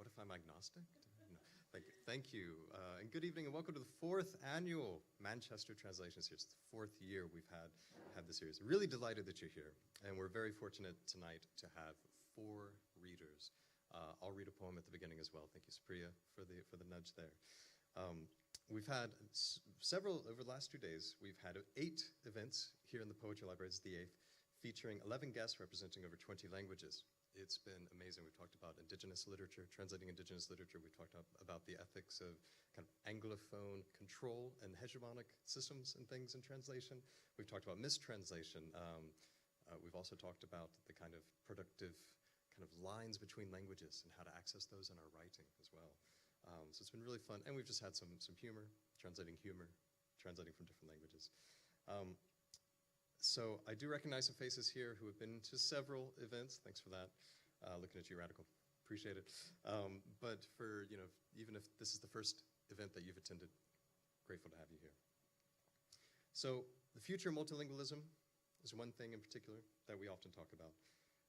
What if I'm agnostic? No. Thank you. And good evening and welcome to the 4th annual Manchester Translation Series. It's the 4th year we've had the series. Really delighted that you're here. And we're very fortunate tonight to have 4 readers. I'll read a poem at the beginning as well. Thank you, Supriya, for the nudge there. We've had several, over the last 2 days, we've had 8 events here in the Poetry Library. It's the 8th, featuring 11 guests representing over 20 languages. It's been amazing. We've talked about indigenous literature, translating indigenous literature. We've talked about the ethics of kind of Anglophone control and hegemonic systems and things in translation. We've talked about mistranslation. We've also talked about the kind of productive kind of lines between languages and how to access those in our writing as well. So it's been really fun. And we've just had some humor, translating from different languages. So I do recognize some faces here who have been to several events. Thanks for that. Looking at you, Radical. Appreciate it. But for, even if this is the first event that you've attended, grateful to have you here. So the future of multilingualism is one thing in particular that we often talk about.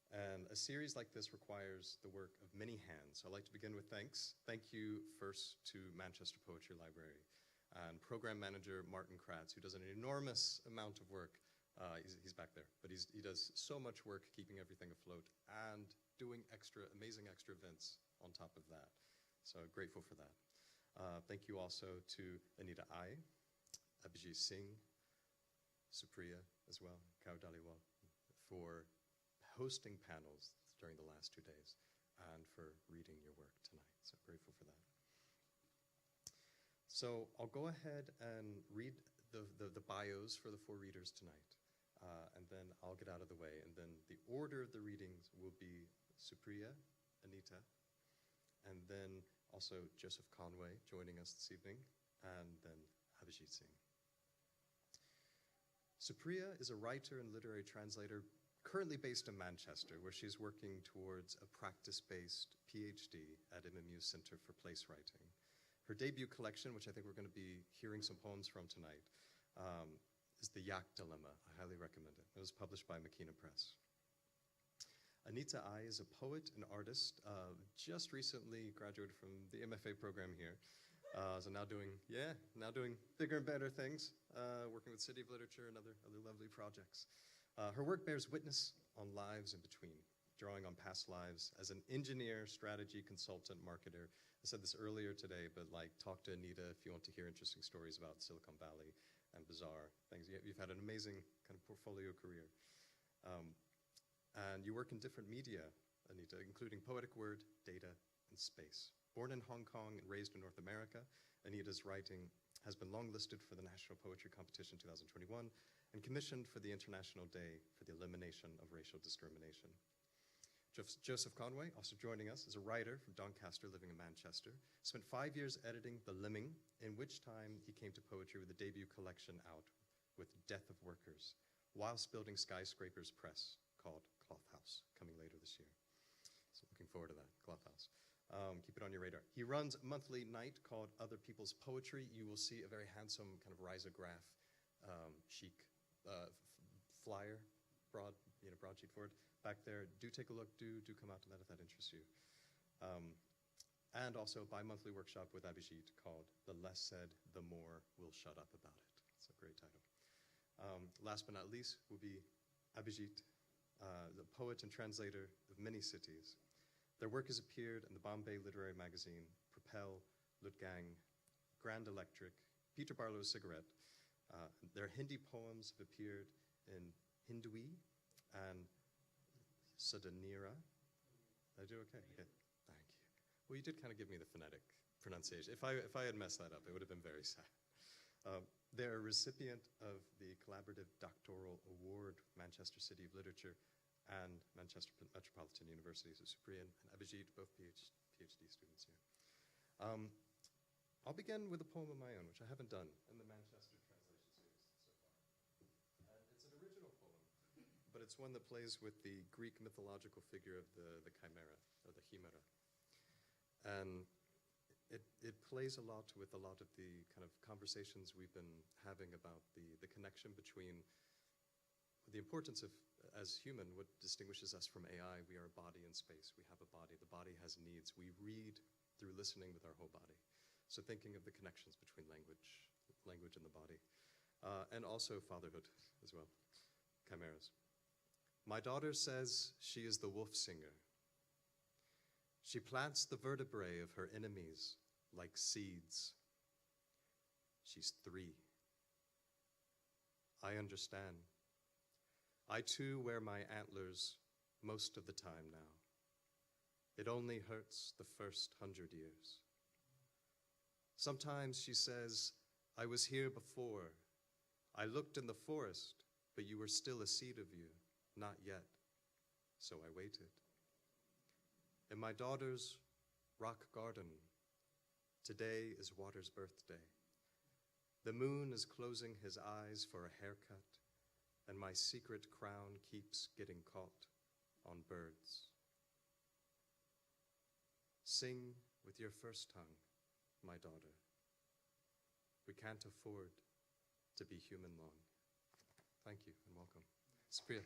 And a series like this requires the work of many hands. So I'd like to begin with thanks. Thank you first to Manchester Poetry Library and program manager Martin Kratz, who does an enormous amount of work. He's back there, but he does so much work keeping everything afloat and doing amazing extra events on top of that. So grateful for that. Thank you also to Anita I, Abhijit Singh, Supriya as well, Kasia Dhaliwal, for hosting panels during the last 2 days and for reading your work tonight. So grateful for that. So I'll go ahead and read the bios for the 4 readers tonight. And then I'll get out of the way. And then the order of the readings will be Supriya, Anita, and then also Joseph Conway joining us this evening, and then Abhijit Singh. Supriya is a writer and literary translator currently based in Manchester, where she's working towards a practice-based PhD at MMU's Center for Place Writing. Her debut collection, which I think we're going to be hearing some poems from tonight, is the Yak Dilemma. I highly recommend it. It was published by Makina Press. Anita I is a poet and artist, just recently graduated from the MFA program here. So now doing bigger and better things, working with City of Literature and other lovely projects. Her work bears witness on lives in between, drawing on past lives as an engineer, strategy, consultant, marketer. I said this earlier today, but talk to Anita if you want to hear interesting stories about Silicon Valley and bizarre things. You've had an amazing kind of portfolio career. And you work in different media, Anita, including poetic word, data, and space. Born in Hong Kong and raised in North America, Anita's writing has been longlisted for the National Poetry Competition 2021 and commissioned for the International Day for the Elimination of Racial Discrimination. Joseph Conway, also joining us, is a writer from Doncaster living in Manchester. Spent 5 years editing The Lemming, in which time he came to poetry with a debut collection out with Death of Workers, whilst building Skyscrapers Press called Cloth House, coming later this year. So looking forward to that, Cloth House. Keep it on your radar. He runs a monthly night called Other People's Poetry. You will see a very handsome kind of risograph, chic flyer, broadsheet for it back there. Do take a look. Do come out to that if that interests you. And also a bi-monthly workshop with Abhijit called The Less Said, the More We'll Shut Up About It. It's a great title. Last but not least will be Abhijit, the poet and translator of many cities. Their work has appeared in the Bombay Literary Magazine, Propel, Lutgang, Grand Electric, Peter Barlow's Cigarette. Their Hindi poems have appeared in Hindui and Sadovina. Did I do okay? Okay, thank you. Well, you did kind of give me the phonetic pronunciation. If I had messed that up, it would have been very sad. They're a recipient of the Collaborative Doctoral Award, Manchester City of Literature, and Manchester Metropolitan University. So Supriya and Abhijit, both PhD students here. I'll begin with a poem of my own, which I haven't done in the Manchester Translation Series so far. And it's an original poem, but it's one that plays with the Greek mythological figure of the chimera, or the chimera. And it plays a lot with a lot of the kind of conversations we've been having about the connection between the importance of, as human, what distinguishes us from AI, we are a body in space. We have a body. The body has needs. We read through listening with our whole body. So thinking of the connections between language and the body. And also fatherhood as well, chimeras. My daughter says she is the wolf singer. She plants the vertebrae of her enemies like seeds. She's 3. I understand. I too wear my antlers most of the time now. It only hurts the first 100 years. Sometimes she says, I was here before. I looked in the forest, but you were still a seed of you, not yet. So I waited. In my daughter's rock garden, today is Water's birthday. The moon is closing his eyes for a haircut, and my secret crown keeps getting caught on birds. Sing with your first tongue, my daughter. We can't afford to be human long. Thank you and welcome. Supriya.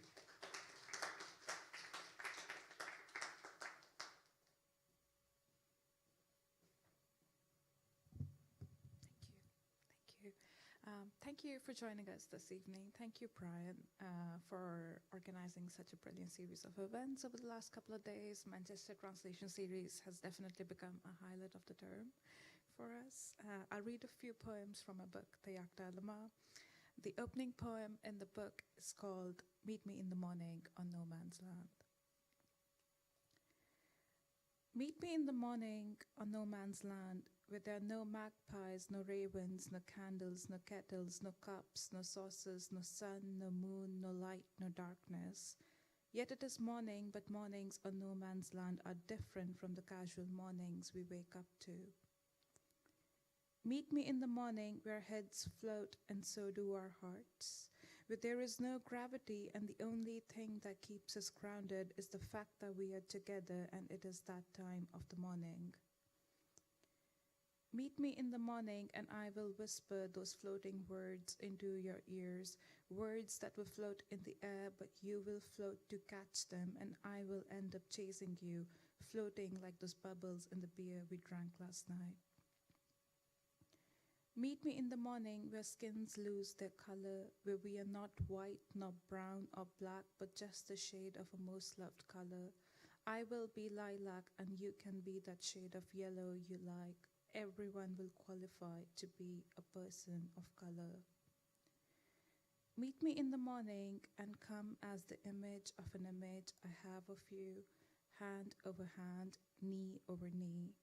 Thank you for joining us this evening. Thank you, Brian, for organizing such a brilliant series of events over the last couple of days. Manchester Translation Series has definitely become a highlight of the term for us. I'll read a few poems from a book, the Yak Dilemma. The opening poem in the book is called Meet Me in the Morning on No Man's Land. Meet me in the morning on no man's land, where there are no magpies, no ravens, no candles, no kettles, no cups, no saucers, no sun, no moon, no light, no darkness. Yet it is morning, but mornings on no man's land are different from the casual mornings we wake up to. Meet me in the morning where heads float and so do our hearts, where there is no gravity and the only thing that keeps us grounded is the fact that we are together and it is that time of the morning. Meet me in the morning and I will whisper those floating words into your ears, words that will float in the air but you will float to catch them and I will end up chasing you, floating like those bubbles in the beer we drank last night. Meet me in the morning where skins lose their color, where we are not white, not brown or black, but just the shade of a most loved color. I will be lilac and you can be that shade of yellow you like. Everyone will qualify to be a person of color. Meet me in the morning and come as the image of an image I have of you, hand over hand, knee over knee.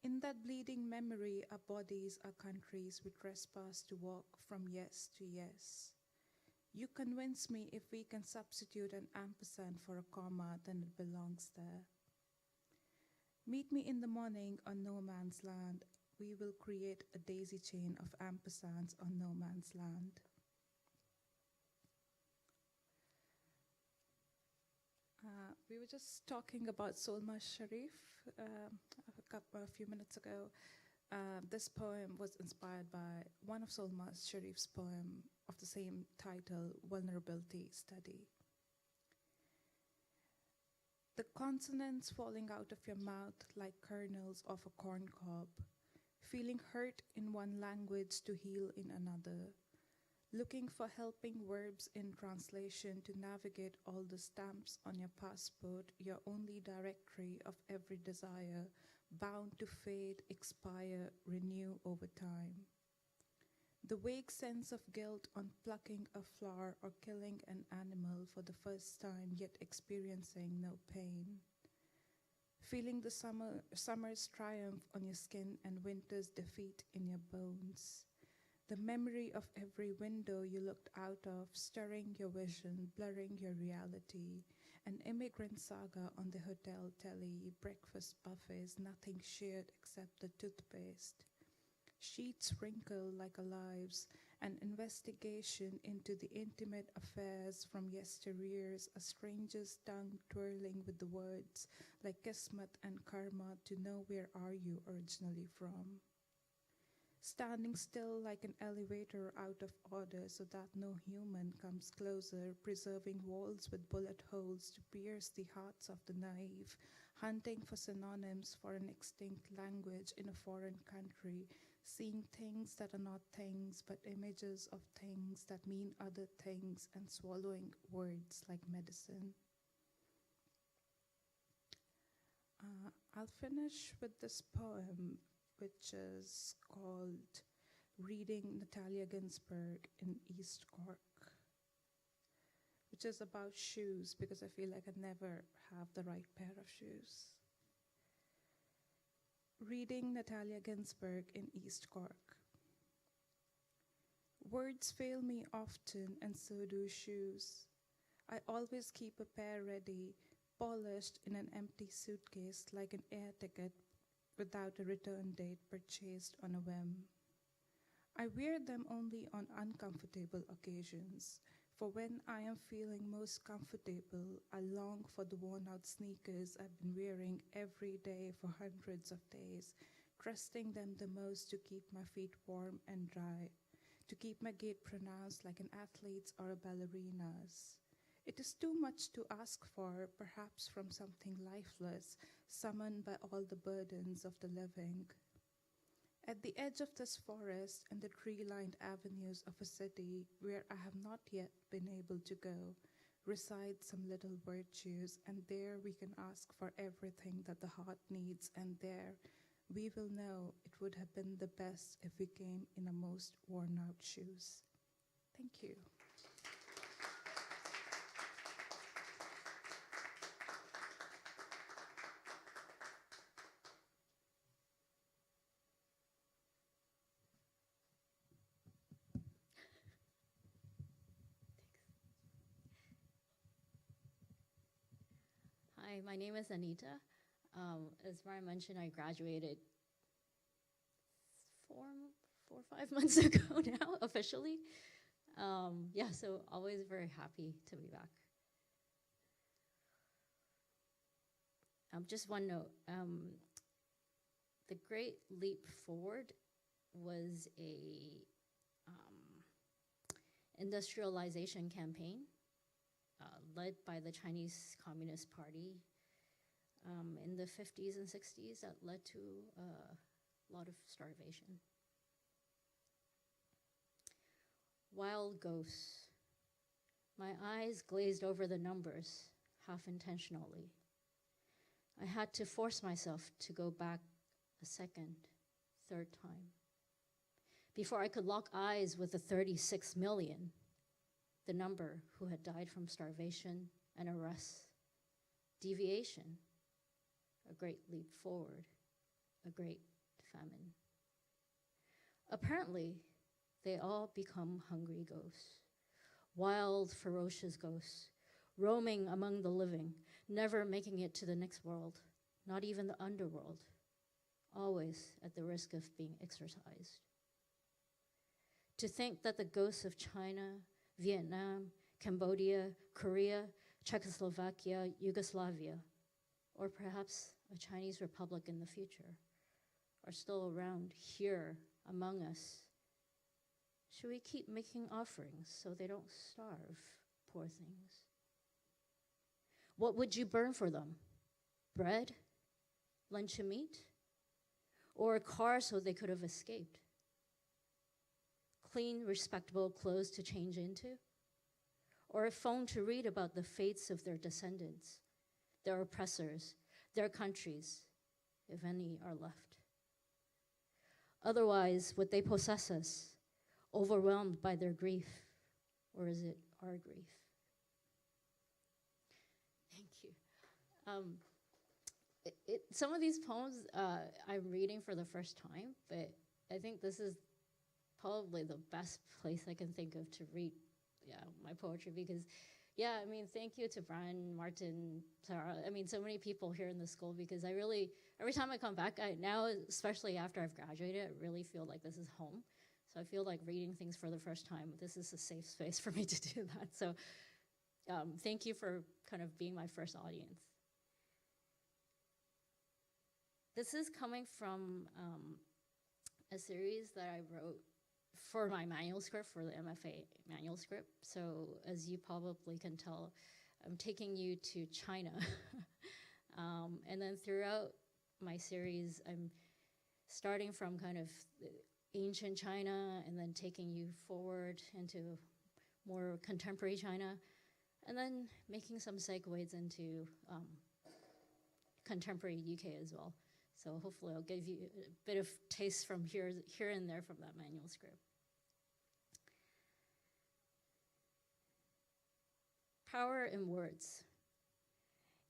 In that bleeding memory, our bodies are countries we trespass to walk from yes to yes. You convince me if we can substitute an ampersand for a comma, then it belongs there. Meet me in the morning on no man's land. We will create a daisy chain of ampersands on no man's land. We were just talking about Solmaz Sharif a few minutes ago. This poem was inspired by one of Solmaz Sharif's poem of the same title, Vulnerability Study. The consonants falling out of your mouth like kernels of a corn cob, feeling hurt in one language to heal in another, looking for helping verbs in translation to navigate all the stamps on your passport, your only directory of every desire, bound to fade, expire, renew over time. The vague sense of guilt on plucking a flower or killing an animal for the first time, yet experiencing no pain. Feeling the summer's triumph on your skin and winter's defeat in your bones. The memory of every window you looked out of, stirring your vision, blurring your reality. An immigrant saga on the hotel telly, breakfast buffets, nothing shared except the toothpaste. Sheets wrinkle like our lives, an investigation into the intimate affairs from yesteryears, a stranger's tongue twirling with the words like kismet and karma to know where are you originally from. standing still like an elevator out of order so that no human comes closer, preserving walls with bullet holes to pierce the hearts of the naive, hunting for synonyms for an extinct language in a foreign country, seeing things that are not things but images of things that mean other things, and swallowing words like medicine. I'll finish with this poem, which is called Reading Natalia Ginsburg in East Cork, which is about shoes, because I feel like I never have the right pair of shoes. Reading Natalia Ginsburg in East Cork. Words fail me often, and so do shoes. I always keep a pair ready, polished in an empty suitcase like an air ticket without a return date purchased on a whim. I wear them only on uncomfortable occasions, for when I am feeling most comfortable, I long for the worn-out sneakers I've been wearing every day for hundreds of days, trusting them the most to keep my feet warm and dry, to keep my gait pronounced like an athlete's or a ballerina's. It is too much to ask for, perhaps from something lifeless, summoned by all the burdens of the living. At the edge of this forest and the tree-lined avenues of a city where I have not yet been able to go, reside some little virtues, and there we can ask for everything that the heart needs, and there we will know it would have been the best if we came in our most worn-out shoes. Thank you. Hi, my name is Anita. As Brian mentioned, I graduated 4 or 5 months ago now, officially. Yeah, so always very happy to be back. Just one note. The Great Leap Forward was a industrialization campaign led by the Chinese Communist Party in the 50s and 60s that led to a lot of starvation. Wild ghosts. My eyes glazed over the numbers, half intentionally. I had to force myself to go back a second, third time, before I could lock eyes with the 36 million, the number who had died from starvation and arrest, deviation, a great leap forward, a great famine. Apparently, they all become hungry ghosts, wild, ferocious ghosts, roaming among the living, never making it to the next world, not even the underworld, always at the risk of being exorcised. To think that the ghosts of China, Vietnam, Cambodia, Korea, Czechoslovakia, Yugoslavia, or perhaps a Chinese republic in the future, are still around here among us. Should we keep making offerings so they don't starve, poor things? What would you burn for them? Bread? Lunch and meat? Or a car so they could have escaped? Clean, respectable clothes to change into? Or a phone to read about the fates of their descendants, their oppressors, their countries, if any are left? Otherwise, would they possess us, overwhelmed by their grief? Or is it our grief? Thank you. Some of these poems I'm reading for the first time, but I think this is probably the best place I can think of to read my poetry, because thank you to Brian, Martin, Sarah, so many people here in the school, because I really, every time I come back, now, especially after I've graduated, I really feel like this is home. So I feel like reading things for the first time, this is a safe space for me to do that. So thank you for kind of being my first audience. This is coming from a series that I wrote for my manuscript, for the MFA manuscript. So as you probably can tell, I'm taking you to China. And then throughout my series, I'm starting from kind of ancient China and then taking you forward into more contemporary China, and then making some segues into contemporary UK as well. So hopefully I'll give you a bit of taste from here and there from that manuscript. Power in words.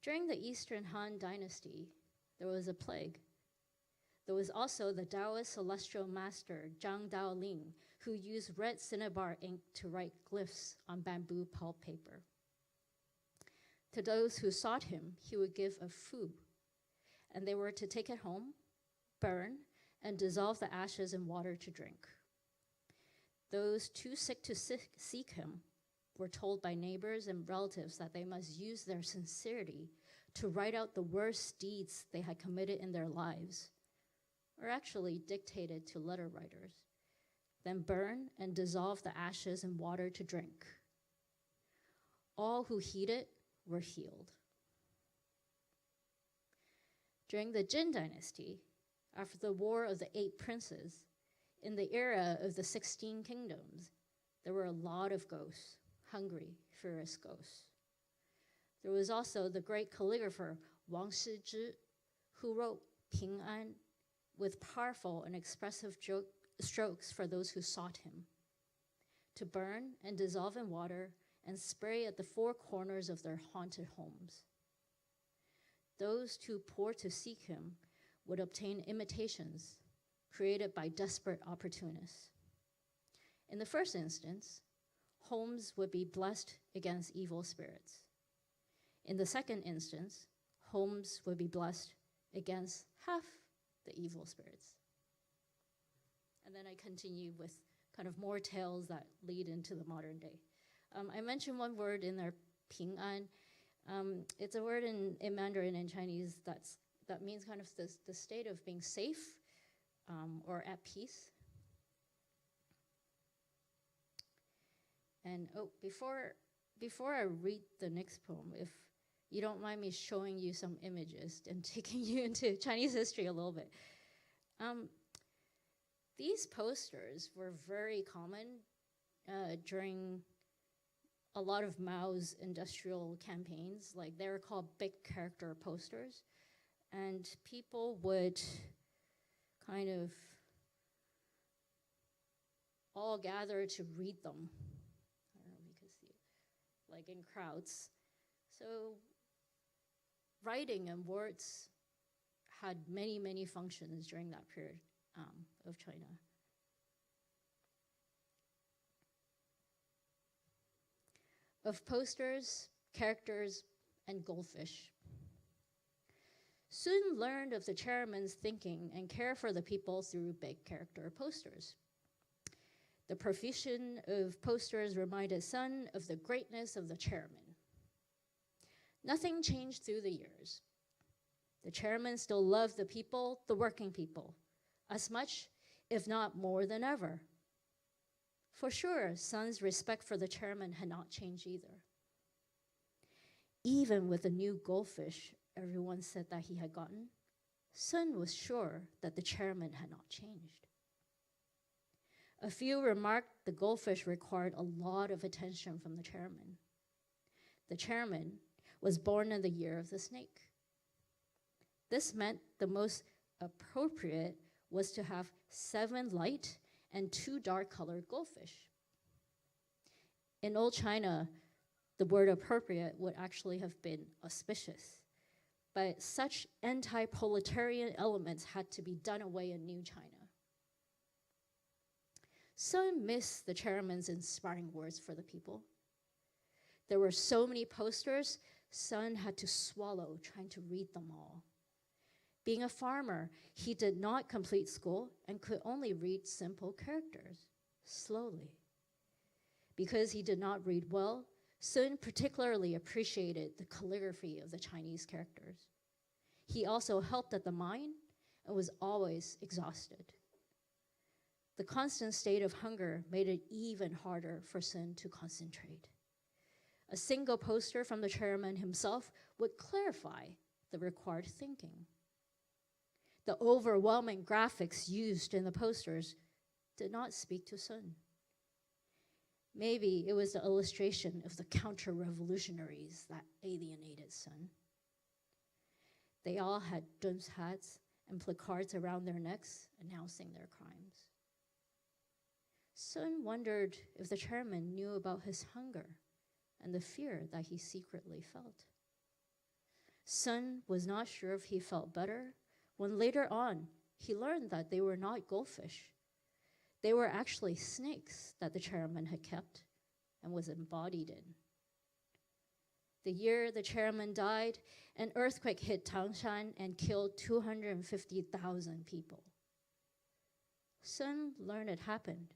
During the Eastern Han Dynasty, there was a plague. There was also the Taoist celestial master Zhang Daoling, who used red cinnabar ink to write glyphs on bamboo pulp paper. To those who sought him, he would give a fu, and they were to take it home, burn, and dissolve the ashes in water to drink. Those too sick to seek him were told by neighbors and relatives that they must use their sincerity to write out the worst deeds they had committed in their lives, or actually dictated to letter writers, then burn and dissolve the ashes in water to drink. All who heeded were healed. During the Jin Dynasty, after the War of the 8 Princes, in the era of the 16 kingdoms, there were a lot of ghosts, hungry, furious ghosts. There was also the great calligrapher Wang Shizhi, who wrote Ping An with powerful and expressive strokes for those who sought him, to burn and dissolve in water and spray at the 4 corners of their haunted homes. Those too poor to seek him would obtain imitations created by desperate opportunists. In the first instance, homes would be blessed against evil spirits. In the second instance, homes would be blessed against half the evil spirits. And then I continue with kind of more tales that lead into the modern day. I mentioned one word in there, Ping An. It's a word in Mandarin and Chinese that means kind of the state of being safe or at peace. And before I read the next poem, if you don't mind me showing you some images and taking you into Chinese history a little bit. These posters were very common during a lot of Mao's industrial campaigns. Like, they were called big character posters. And people would kind of all gather to read them. I don't know if you can see it, like in crowds. So writing and words had many, many functions during that period of China. Of posters, characters, and goldfish. Sun learned of the chairman's thinking and care for the people through big character posters. The profusion of posters reminded Sun of the greatness of the chairman. Nothing changed through the years. The chairman still loved the people, the working people, as much, if not more than ever. For sure, Sun's respect for the chairman had not changed either. Even with the new goldfish everyone said that he had gotten, Sun was sure that the chairman had not changed. A few remarked the goldfish required a lot of attention from the chairman. The chairman was born in the year of the snake. This meant the most appropriate was to have 7 light and 2 dark-colored goldfish. In old China, the word appropriate would actually have been auspicious, but such anti-proletarian elements had to be done away in New China. Sun missed the chairman's inspiring words for the people. There were so many posters, Sun had to swallow trying to read them all. Being a farmer, he did not complete school and could only read simple characters, slowly. Because he did not read well, Sun particularly appreciated the calligraphy of the Chinese characters. He also helped at the mine and was always exhausted. The constant state of hunger made it even harder for Sun to concentrate. A single poster from the chairman himself would clarify the required thinking. The overwhelming graphics used in the posters did not speak to Sun. Maybe it was the illustration of the counter-revolutionaries that alienated Sun. They all had dunce hats and placards around their necks announcing their crimes. Sun wondered if the chairman knew about his hunger and the fear that he secretly felt. Sun was not sure if he felt better when later on he learned that they were not goldfish. They were actually snakes that the chairman had kept and was embodied in. The year the chairman died, an earthquake hit Tangshan and killed 250,000 people. Sun learned it happened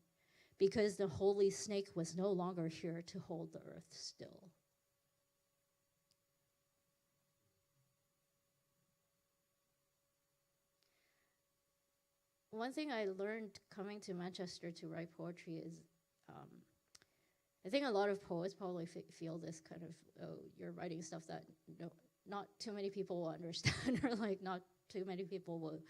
because the holy snake was no longer here to hold the earth still. One thing I learned coming to Manchester to write poetry is, I think a lot of poets probably feel this kind of, oh, you're writing stuff that not too many people will understand or like not too many people will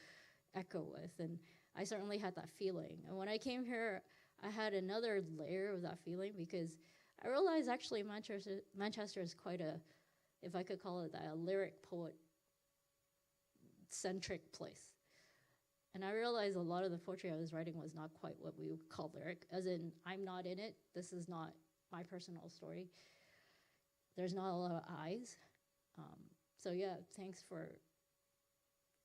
echo with. And I certainly had that feeling. And when I came here, I had another layer of that feeling because I realized actually Manchester is quite a, if I could call it that, a lyric poet-centric place. And I realized a lot of the poetry I was writing was not quite what we would call lyric, as in, I'm not in it. This is not my personal story. There's not a lot of eyes. So yeah, thanks for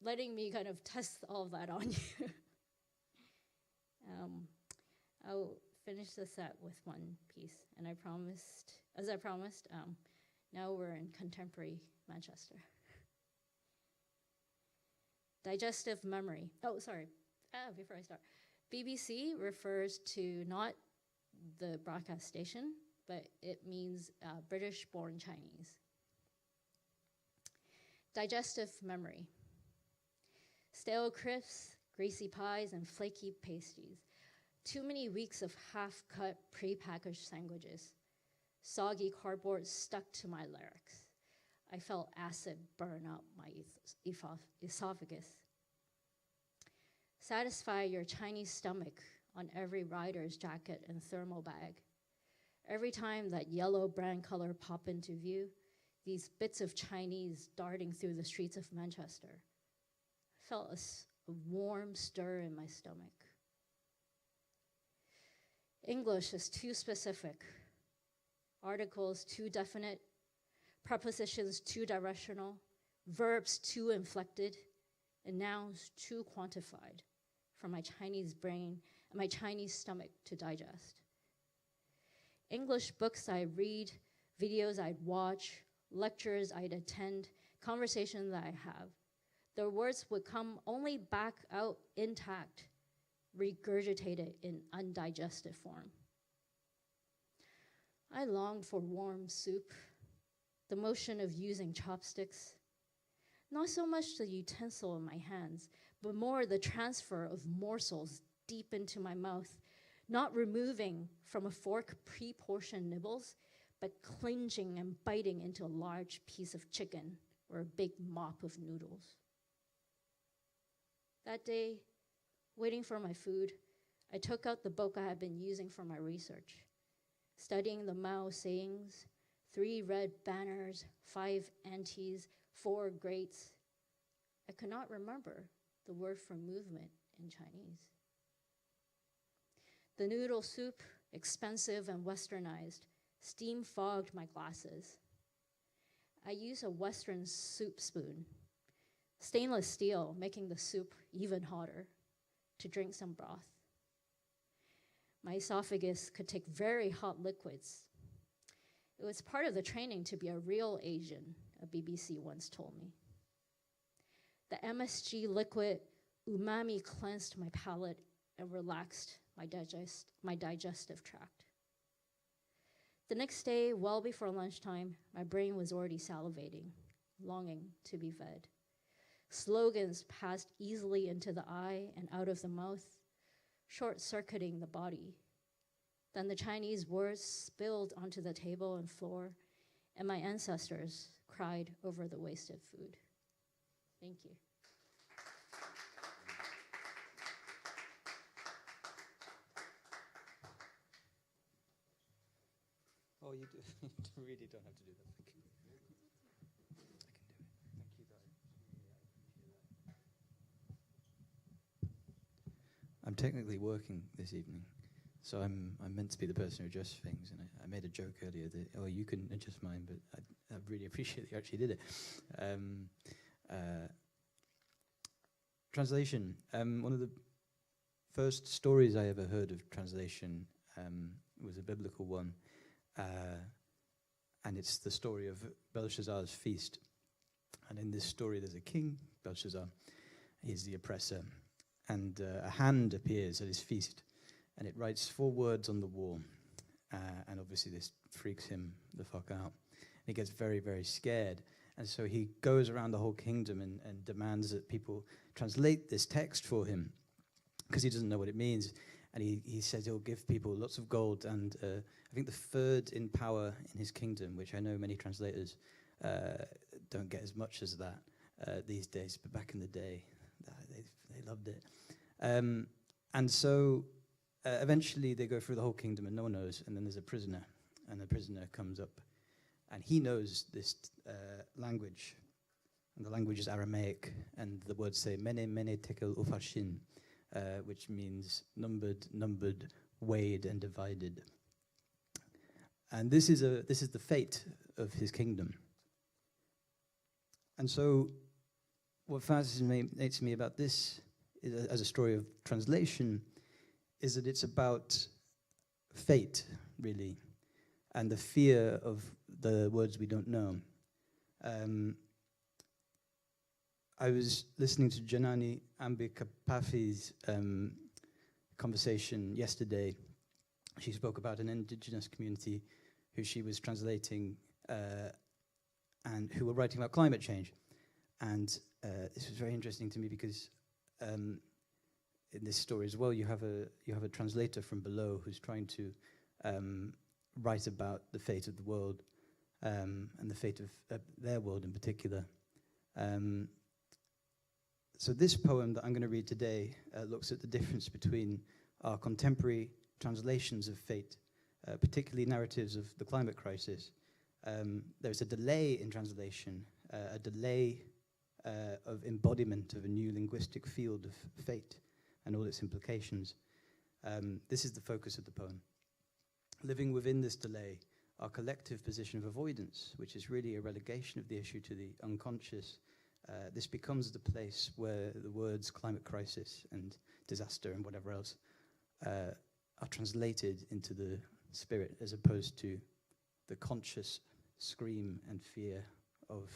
letting me kind of test all of that on you. I'll finish the set with one piece, and I promised, now we're in contemporary Manchester. Digestive memory. Oh, sorry. Before I start. BBC refers to not the broadcast station, but it means British-born Chinese. Digestive memory. Stale crisps, greasy pies, and flaky pasties. Too many weeks of half-cut, pre-packaged sandwiches. Soggy cardboard stuck to my larynx. I felt acid burn up my esophagus. Satisfy your Chinese stomach on every rider's jacket and thermal bag. Every time that yellow brand color pop into view, these bits of Chinese darting through the streets of Manchester. I felt a warm stir in my stomach. English is too specific. Articles too definite. Prepositions too directional, verbs too inflected, and nouns too quantified for my Chinese brain and my Chinese stomach to digest. English books I read, videos I'd watch, lectures I'd attend, conversations that I have, their words would come only back out intact, regurgitated in undigested form. I longed for warm soup, the motion of using chopsticks, not so much the utensil in my hands, but more the transfer of morsels deep into my mouth, not removing from a fork pre-portioned nibbles, but clinging and biting into a large piece of chicken or a big mop of noodles. That day, waiting for my food, I took out the book I had been using for my research, studying the Mao sayings, 3 red banners, 5 antis, 4 greats. I could not remember the word for movement in Chinese. The noodle soup, expensive and westernized, steam fogged my glasses. I used a Western soup spoon, stainless steel, making the soup even hotter, to drink some broth. My esophagus could take very hot liquids. It was part of the training to be a real Asian, a BBC once told me. The MSG liquid umami cleansed my palate and relaxed my digestive tract. The next day, well before lunchtime, my brain was already salivating, longing to be fed. Slogans passed easily into the eye and out of the mouth. short-circuiting the body. Then the Chinese words spilled onto the table and floor, and my ancestors cried over the wasted food. Thank you. Oh, you do. You really don't have to do that. Thank you. I can do it. Thank you, darling. I'm technically working this evening, so I'm meant to be the person who adjusts things. And I made a joke earlier that, oh, you can adjust mine, but I really appreciate that you actually did it. Translation. One of the first stories I ever heard of translation was a biblical one. And it's the story of Belshazzar's feast. And in this story, there's a king, Belshazzar. He's the oppressor. And a hand appears at his feast, and it writes 4 words on the wall. And obviously this freaks him the fuck out. He gets very, very scared. And so he goes around the whole kingdom and demands that people translate this text for him, because he doesn't know what it means. And he says he'll give people lots of gold, and I think the third in power in his kingdom, which I know many translators don't get as much as that these days, but back in the day, they loved it. And so eventually they go through the whole kingdom and no one knows, and then there's a prisoner, and the prisoner comes up, and he knows this language, and the language is Aramaic, and the words say, Mene, mene, tekel, ufashin, which means numbered, weighed, and divided. And this is the fate of his kingdom. And so what fascinates me about this as a story of translation is that it's about fate, really, and the fear of the words we don't know. I was listening to Janani Ambikapath's conversation yesterday. She spoke about an indigenous community who she was translating and who were writing about climate change. And this was very interesting to me because in this story as well, you have a translator from below who's trying to write about the fate of the world and the fate of their world in particular. So this poem that I'm going to read today looks at the difference between our contemporary translations of fate, particularly narratives of the climate crisis. There's a delay in translation, a delay of embodiment of a new linguistic field of fate and all its implications. This is the focus of the poem. Living within this delay, our collective position of avoidance, which is really a relegation of the issue to the unconscious, this becomes the place where the words climate crisis and disaster and whatever else are translated into the spirit, as opposed to the conscious scream and fear of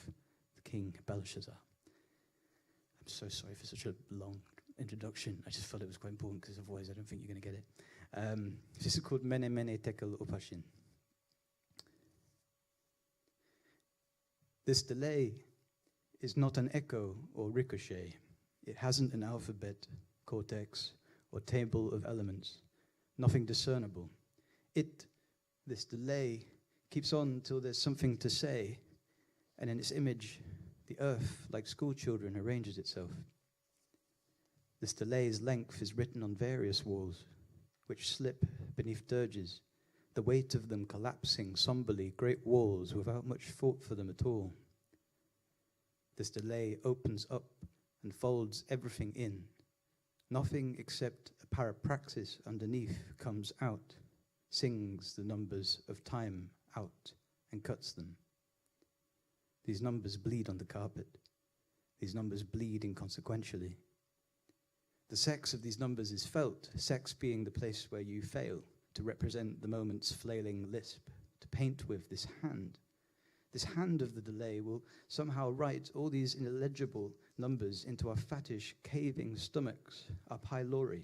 the king Belshazzar. I'm so sorry for such a long introduction. I just felt it was quite important because otherwise I don't think you're going to get it. This is called Mene Mene Tekel Upashin. This delay is not an echo or ricochet. It hasn't an alphabet, cortex, or table of elements. Nothing discernible. This delay, keeps on till there's something to say, and in its image, the earth, like school children, arranges itself. This delay's length is written on various walls, which slip beneath dirges, the weight of them collapsing somberly, great walls without much thought for them at all. This delay opens up and folds everything in. Nothing except a parapraxis underneath comes out, sings the numbers of time out and cuts them. These numbers bleed on the carpet. These numbers bleed inconsequentially. The sex of these numbers is felt, sex being the place where you fail to represent the moment's flailing lisp, to paint with this hand. This hand of the delay will somehow write all these illegible numbers into our fattish, caving stomachs, our pylori.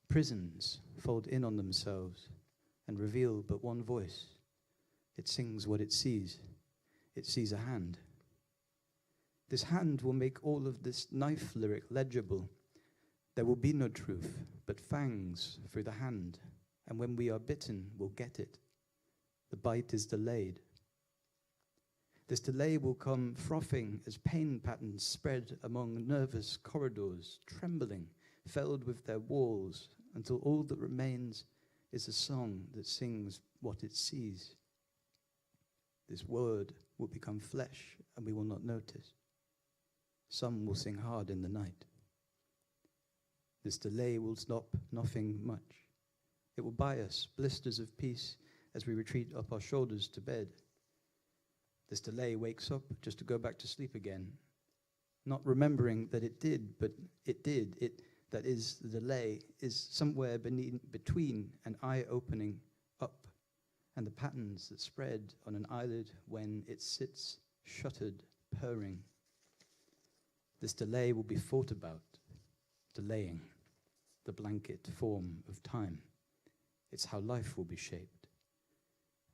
Prisons fold in on themselves and reveal but one voice. It sings what it sees. It sees a hand. This hand will make all of this knife lyric legible. There will be no truth, but fangs through the hand, and when we are bitten, we'll get it. The bite is delayed. This delay will come frothing as pain patterns spread among nervous corridors, trembling, filled with their walls, until all that remains is a song that sings what it sees. This word will become flesh, and we will not notice. Some will sing hard in the night. This delay will stop nothing much. It will buy us blisters of peace as we retreat up our shoulders to bed. This delay wakes up just to go back to sleep again, not remembering that it did, but it did. That is, the delay is somewhere between an eye opening up and the patterns that spread on an eyelid when it sits shuttered, purring. This delay will be thought about, delaying, the blanket form of time. It's how life will be shaped.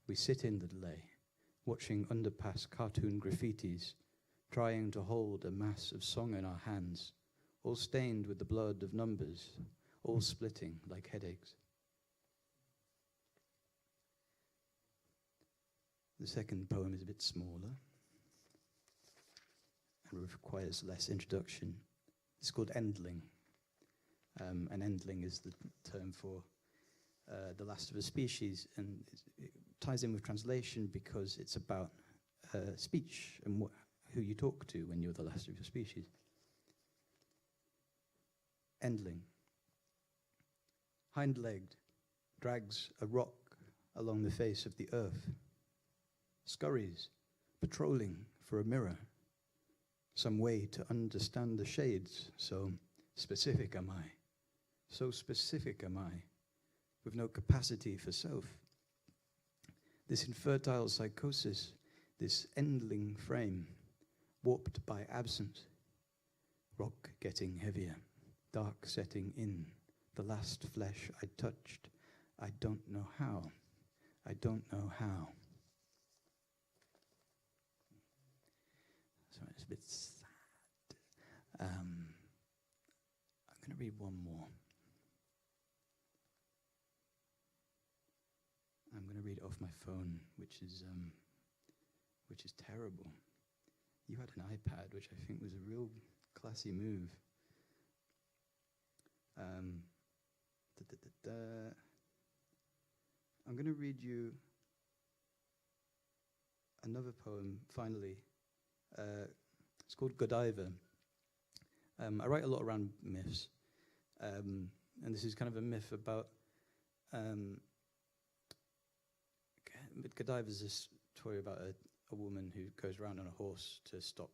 We sit in the delay, watching underpass cartoon graffitis, trying to hold a mass of song in our hands, all stained with the blood of numbers, all splitting like headaches. The second poem is a bit smaller and requires less introduction. It's called Endling. And endling is the term for the last of a species, and it ties in with translation because it's about speech and who you talk to when you're the last of your species. Endling. Hind-legged, drags a rock along the face of the earth, scurries, patrolling for a mirror, some way to understand the shades. So specific am I, so specific am I, with no capacity for self. This infertile psychosis, this endling frame, warped by absence, rock getting heavier, dark setting in, the last flesh I touched, I don't know how, I don't know how. Sorry, it's a bit sad. I'm going to read one more. I'm going to read it off my phone, which is terrible. You had an iPad, which I think was a real classy move. I'm going to read you another poem, finally. It's called Godiva. I write a lot around myths, and this is kind of a myth about... Godiva is this story about a woman who goes around on a horse to stop,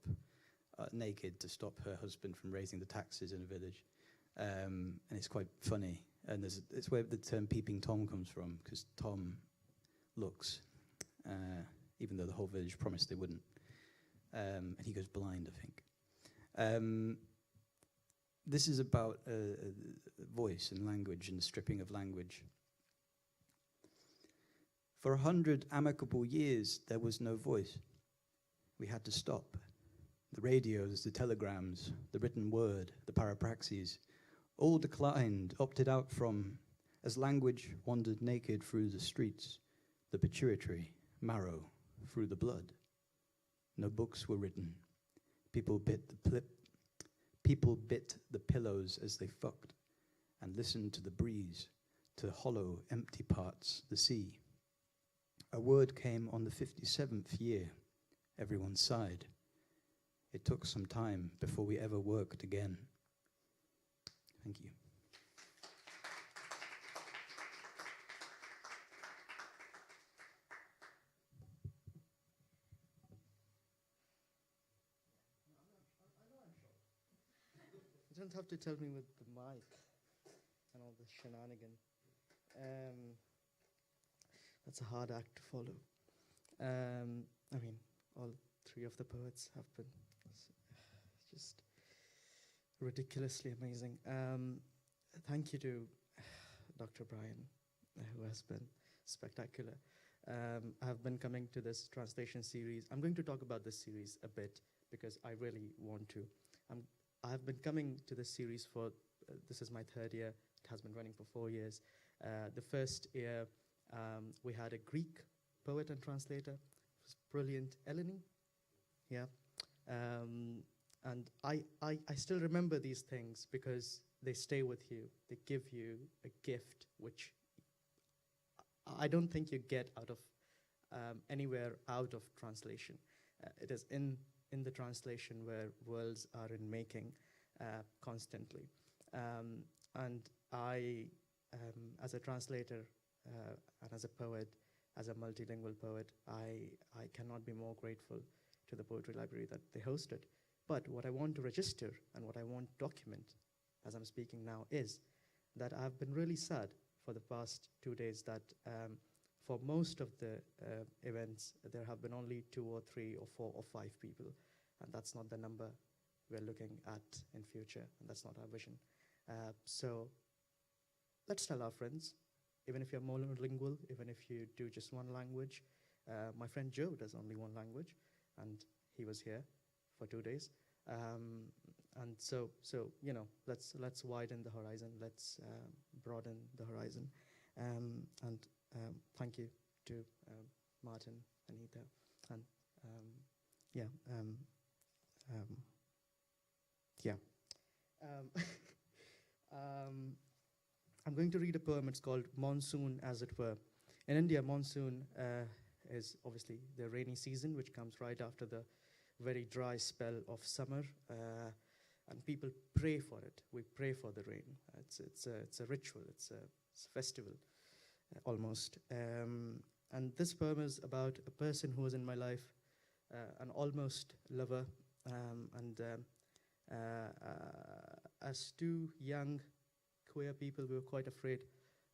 naked, to stop her husband from raising the taxes in a village. And it's quite funny. And it's where the term peeping Tom comes from, because Tom looks, even though the whole village promised they wouldn't. And he goes blind, I think. This is about voice and language and the stripping of language. For 100 amicable years, there was no voice. We had to stop. The radios, the telegrams, the written word, the parapraxes, all declined, opted out from, as language wandered naked through the streets, the pituitary, marrow, through the blood. No books were written. People bit the pillows as they fucked and listened to the breeze, to hollow, empty parts, the sea. A word came on the 57th year. Everyone sighed. It took some time before we ever worked again. Thank you. You don't have to tell me with the mic and all the shenanigan. That's a hard act to follow. I mean, all three of the poets have been just ridiculously amazing. Thank you to Dr. Brian, who has been spectacular. I have been coming to this translation series. I'm going to talk about this series a bit because I really want to. I have been coming to this series for this is my third year. It has been running for 4 years. The first year, we had a Greek poet and translator. It was brilliant, Eleni. Yeah. And I still remember these things because they stay with you. They give you a gift which I don't think you get out of anywhere out of translation. It is in the translation where worlds are in making constantly. And I, as a translator and as a poet, as a multilingual poet, I cannot be more grateful to the Poetry Library that they hosted. But what I want to register and what I want to document as I'm speaking now is that I've been really sad for the past 2 days that for most of the events, there have been only 2 or 3 or 4 or 5 people. And that's not the number we're looking at in future, and that's not our vision. So let's tell our friends, even if you're monolingual, even if you do just one language. My friend Joe does only one language, and he was here for 2 days. And so you know, let's widen the horizon, let's broaden the horizon. And thank you to Martin, Anita, and yeah. I'm going to read a poem. It's called Monsoon, as it were. In India, monsoon is obviously the rainy season, which comes right after the very dry spell of summer, and people pray for it. We pray for the rain. It's a ritual. It's a festival, almost. And this poem is about a person who was in my life, an almost lover, and as 2 young queer people, we were quite afraid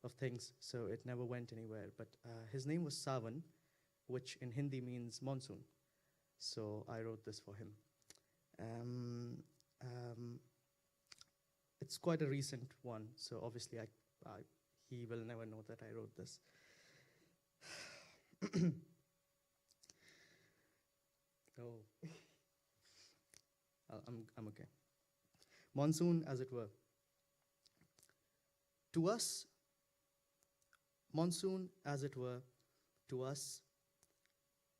of things, so it never went anywhere. But his name was Savan, which in Hindi means monsoon. So I wrote this for him. It's quite a recent one, so obviously he will never know that I wrote this. Oh, I'm okay. Monsoon, as it were. To us, monsoon, as it were, to us,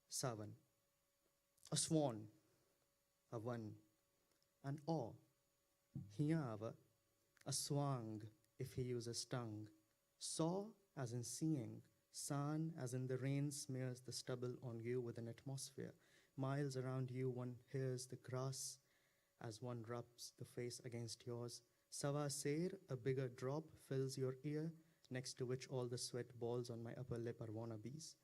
Savan, a swan, a one, an awe, hiyava, a swang, if he uses tongue, saw, as in seeing, san, as in the rain smears the stubble on you with an atmosphere. Miles around you, one hears the grass as one rubs the face against yours. Sawa Ser, a bigger drop, fills your ear, next to which all the sweat balls on my upper lip are wannabes.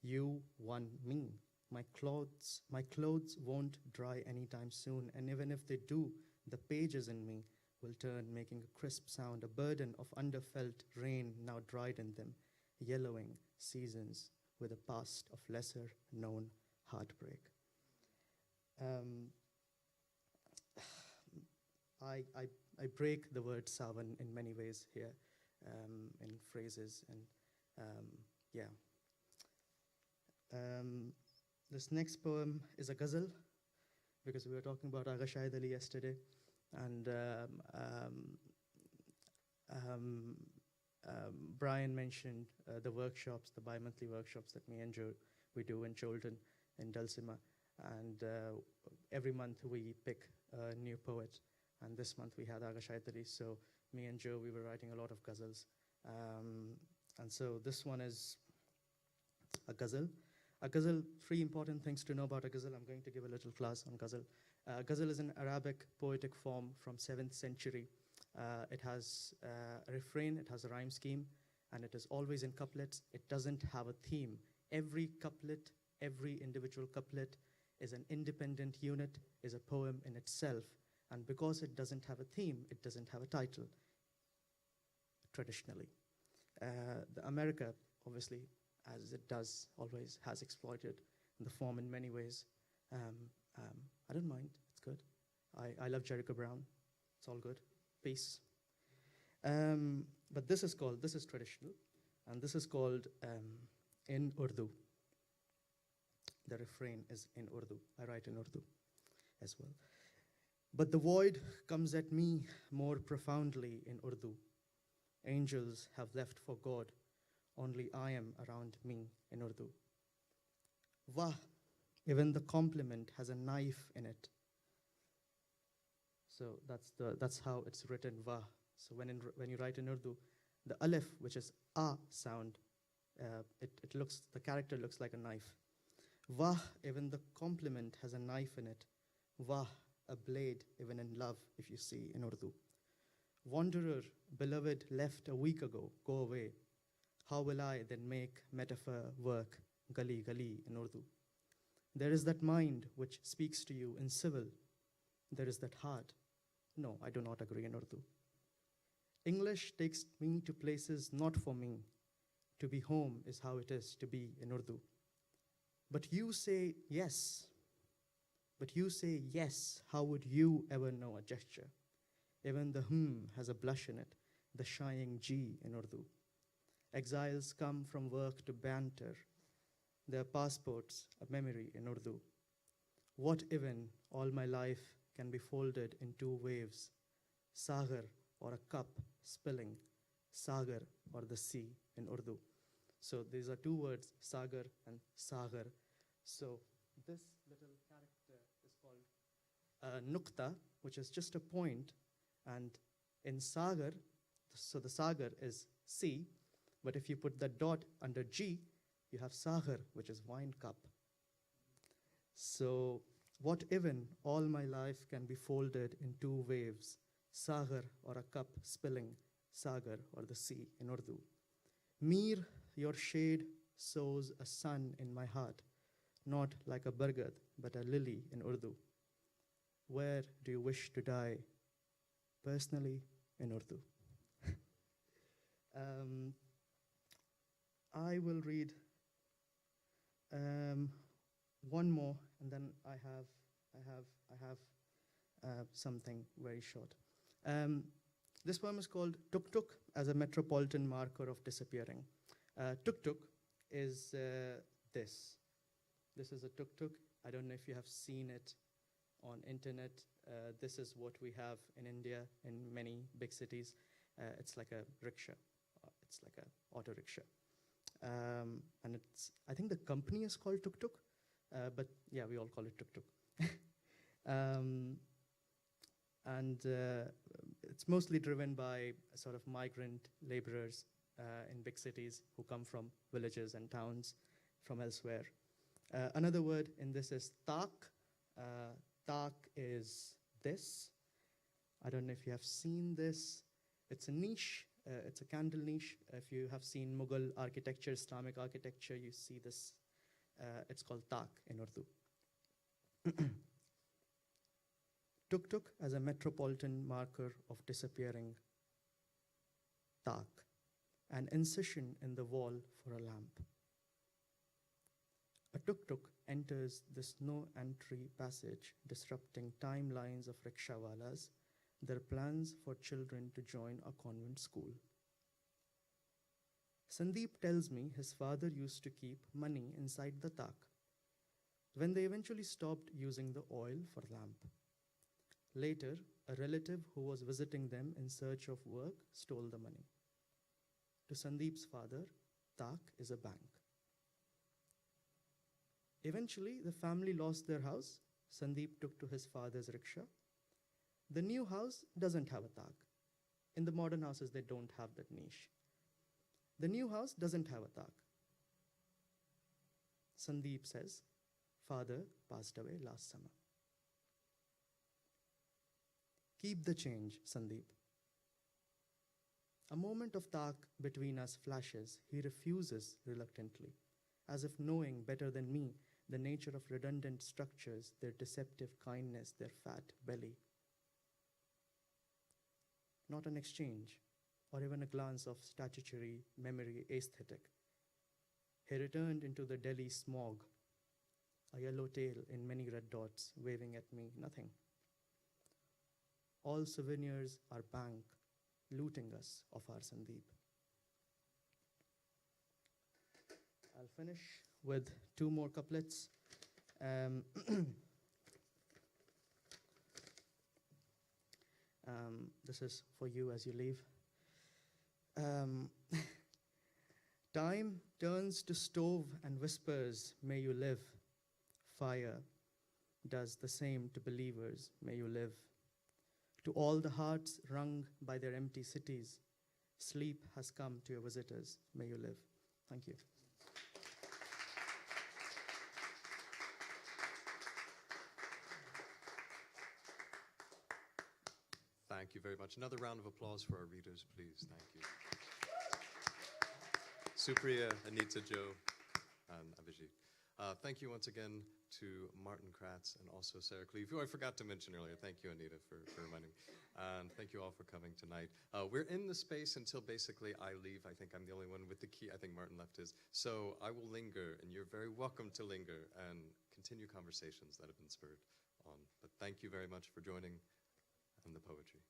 You, one, me. My clothes won't dry anytime soon, and even if they do, the pages in me will turn, making a crisp sound, a burden of underfelt rain now dried in them, yellowing seasons with a past of lesser-known heartbreak. I break the word Savan in many ways here, in phrases, and yeah. This next poem is a ghazal, because we were talking about Agha Shahid Ali yesterday, and Brian mentioned the workshops, the bi-monthly workshops that me and Joe, we do in Cholton, in Dulcima, and every month we pick a new poet, and this month we had Agha Shahid Ali, so me and Joe, we were writing a lot of ghazals, and so this one is a ghazal. A ghazal, 3 important things to know about a ghazal. I'm going to give a little class on ghazal. Ghazal is an Arabic poetic form from 7th century. It has a refrain, it has a rhyme scheme, and it is always in couplets. It doesn't have a theme. Every couplet, every individual couplet is an independent unit, is a poem in itself. And because it doesn't have a theme, it doesn't have a title, traditionally. The America, obviously, as it does, always has exploited the form in many ways. I don't mind, it's good. I love Jericho Brown, it's all good, peace. But this is traditional, and this is called in Urdu. The refrain is in Urdu. I write in Urdu as well. But the void comes at me more profoundly in Urdu. Angels have left for God. Only I am around me in Urdu. Wah, even the compliment has a knife in it. So that's how it's written, wah. So when you write in Urdu, the alif, which is a sound, the character looks like a knife. Wah, even the compliment has a knife in it. Wah, a blade, even in love, if you see in Urdu. Wanderer, beloved, left a week ago, go away. How will I then make metaphor work, gali gali in Urdu? There is that mind which speaks to you in civil. There is that heart. No, I do not agree in Urdu. English takes me to places not for me. To be home is how it is to be in Urdu. But you say yes. But you say yes, how would you ever know a gesture? Even the has a blush in it, the shying G in Urdu. Exiles come from work to banter. Their passports, a memory in Urdu. What even all my life can be folded in two waves, sagar or a cup spilling, sagar or the sea in Urdu. So these are two words, sagar and sagar. So this little character is called nukta, which is just a point, and in sagar, so the sagar is sea, but if you put the dot under G, you have sagar, which is wine cup. So what even all my life can be folded in two waves, sagar or a cup spilling, sagar or the sea in Urdu. Mir, your shade sows a sun in my heart, not like a bargad, but a lily in Urdu. Where do you wish to die? Personally, in Urdu. I will read one more, and then I have something very short. This poem is called Tuk Tuk as a Metropolitan Marker of Disappearing. Tuk Tuk is this. This is a tuk tuk. I don't know if you have seen it on internet. This is what we have in India in many big cities. It's like a rickshaw. It's like an auto rickshaw. And I think the company is called Tuk Tuk, but yeah, we all call it Tuk Tuk. It's mostly driven by sort of migrant laborers in big cities who come from villages and towns from elsewhere. Another word in this is tak. Tak is this. I don't know if you have seen this. It's a niche. It's a candle niche. If you have seen Mughal architecture, Islamic architecture, you see this. It's called tak in Urdu. Tuk tuk as a metropolitan marker of disappearing. Tak, an incision in the wall for a lamp. A tuk-tuk enters this no-entry passage, disrupting timelines of rickshawalas, their plans for children to join a convent school. Sandeep tells me his father used to keep money inside the tak, when they eventually stopped using the oil for lamp. Later, a relative who was visiting them in search of work stole the money. To Sandeep's father, tak is a bank. Eventually, the family lost their house. Sandeep took to his father's rickshaw. The new house doesn't have a tak. In the modern houses, they don't have that niche. The new house doesn't have a tak. Sandeep says, father passed away last summer. Keep the change, Sandeep. A moment of tak between us flashes. He refuses reluctantly, as if knowing better than me the nature of redundant structures, their deceptive kindness, their fat belly. Not an exchange, or even a glance of statutory memory aesthetic. He returned into the Delhi smog, a yellow tail in many red dots, waving at me, nothing. All souvenirs are bank, looting us of our Sandeep. I'll finish with two more couplets. This is for you as you leave. Time turns to stove and whispers, may you live. Fire does the same to believers, may you live. To all the hearts wrung by their empty cities, sleep has come to your visitors, may you live. Thank you. Thank you very much. Another round of applause for our readers, please. Thank you. Supriya, Anita, Joe, and Abhijit. Thank you once again to Martin Kratz and also Sarah Cleve, who I forgot to mention earlier. Thank you, Anita, for reminding me. And thank you all for coming tonight. We're in the space until basically I leave. I think I'm the only one with the key. I think Martin left his. So I will linger, and you're very welcome to linger and continue conversations that have been spurred on. But thank you very much for joining and the poetry.